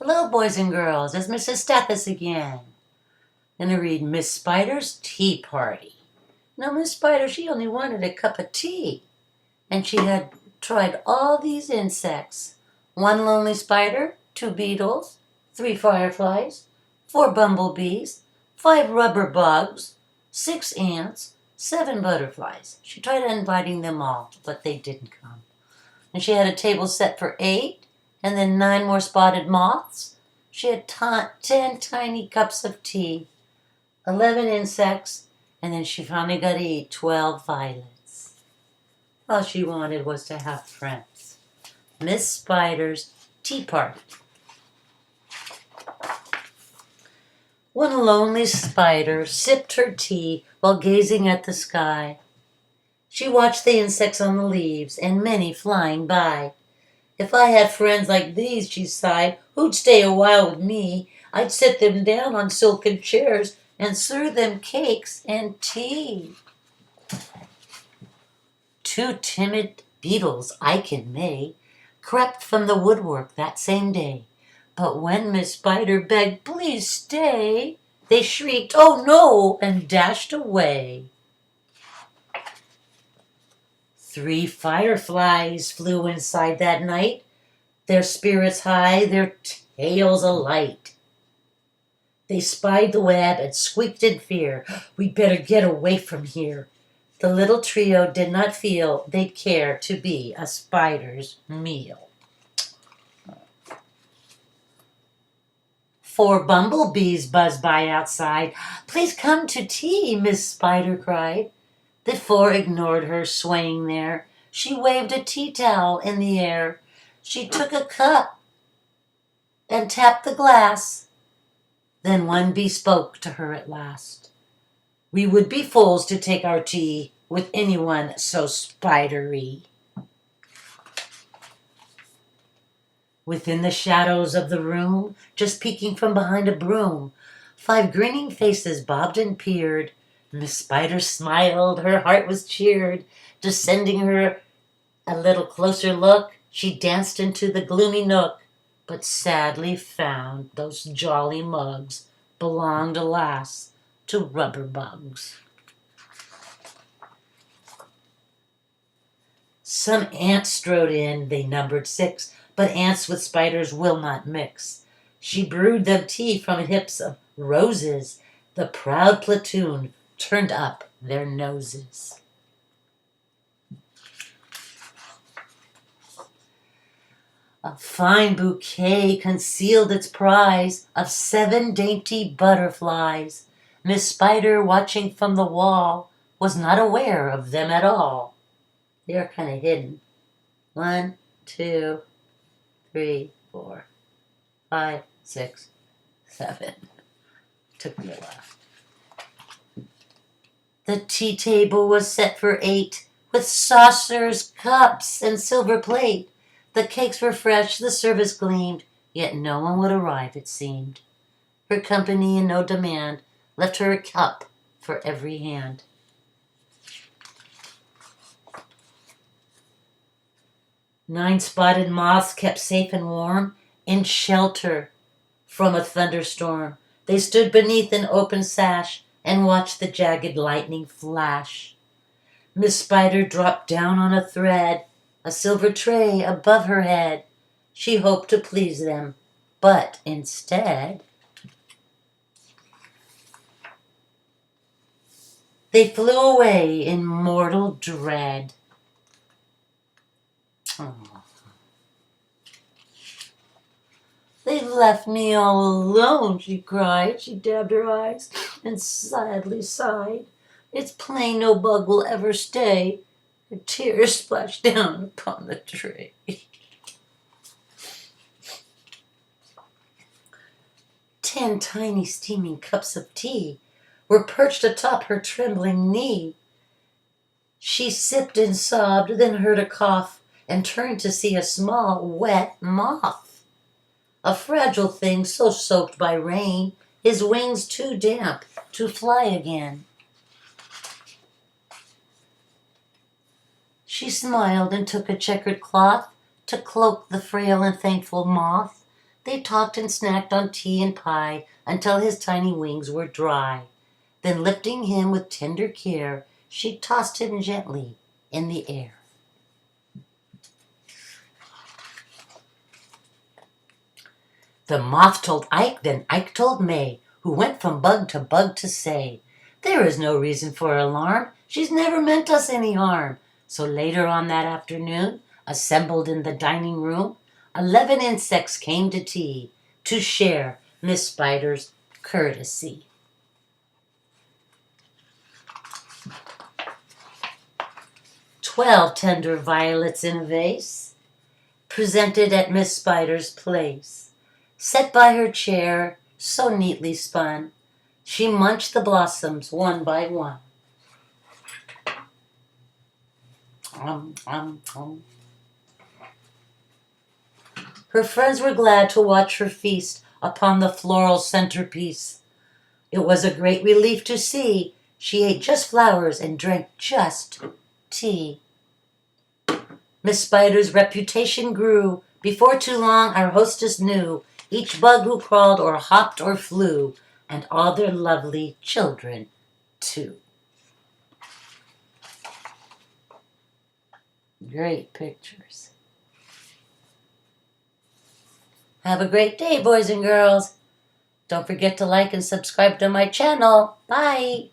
Hello, boys and girls. It's Mrs. Stathis again. I'm going to read Miss Spider's Tea Party. Now, Miss Spider, she only wanted a cup of tea, and she had tried all these insects. 1 lonely spider, 2 beetles, 3 fireflies, 4 bumblebees, 5 rubber bugs, 6 ants, 7 butterflies. She tried inviting them all, but they didn't come. And she had a table set for 8, and then 9 more spotted moths. She had 10 tiny cups of tea, 11 insects, and then she finally got to eat 12 violets. All she wanted was to have friends. Miss Spider's Tea Party. One lonely spider sipped her tea while gazing at the sky. She watched the insects on the leaves and many flying by. If I had friends like these, she sighed, who'd stay a while with me, I'd sit them down on silken chairs and serve them cakes and tea. 2 timid beetles, Ike and May, crept from the woodwork that same day. But when Miss Spider begged, please stay, they shrieked, oh no, and dashed away. 3 fireflies flew inside that night, their spirits high, their tails alight. They spied the web and squeaked in fear, we'd better get away from here. The little trio did not feel they'd care to be a spider's meal. 4 bumblebees buzzed by outside. Please come to tea, Miss Spider cried. The 4 ignored her, swaying there. She waved a tea towel in the air. She took a cup and tapped the glass. Then one bee spoke to her at last. We would be fools to take our tea with anyone so spidery. Within the shadows of the room, just peeking from behind a broom, 5 grinning faces bobbed and peered. Miss Spider smiled, her heart was cheered. Descending her a little closer look, she danced into the gloomy nook, but sadly found those jolly mugs belonged, alas, to rubber bugs. Some ants strode in, they numbered 6, but ants with spiders will not mix. She brewed them tea from hips of roses. The proud platoon turned up their noses. A fine bouquet concealed its prize of 7 dainty butterflies. Miss Spider, watching from the wall, was not aware of them at all. They are kind of hidden. 1, 2, 3, 4, 5, 6, 7. Took me a while. The tea table was set for 8, with saucers, cups, and silver plate. The cakes were fresh, the service gleamed, yet no one would arrive, it seemed. Her company and no demand left her a cup for every hand. Nine spotted moths kept safe and warm in shelter from a thunderstorm. They stood beneath an open sash and watched the jagged lightning flash. Miss Spider dropped down on a thread, a silver tray above her head. She hoped to please them, but instead they flew away in mortal dread. Oh. They left me all alone, she cried. She dabbed her eyes and sadly sighed. It's plain no bug will ever stay. Her tears splashed down upon the tray. 10 tiny steaming cups of tea were perched atop her trembling knee. She sipped and sobbed, then heard a cough, and turned to see a small, wet moth. A fragile thing so soaked by rain, his wings too damp to fly again. She smiled and took a checkered cloth to cloak the frail and thankful moth. They talked and snacked on tea and pie until his tiny wings were dry. Then lifting him with tender care, she tossed him gently in the air. The moth told Ike, then Ike told May, who went from bug to say, "There is no reason for alarm. She's never meant us any harm." So later on that afternoon, assembled in the dining room, 11 insects came to tea to share Miss Spider's courtesy. "12 tender violets in a vase, presented at Miss Spider's place. Set by her chair, so neatly spun, she munched the blossoms one by one. Her friends were glad to watch her feast upon the floral centerpiece. It was a great relief to see she ate just flowers and drank just tea. Miss Spider's reputation grew. Before too long, our hostess knew each bug who crawled or hopped or flew, and all their lovely children, too." Great pictures. Have a great day, boys and girls. Don't forget to like and subscribe to my channel. Bye.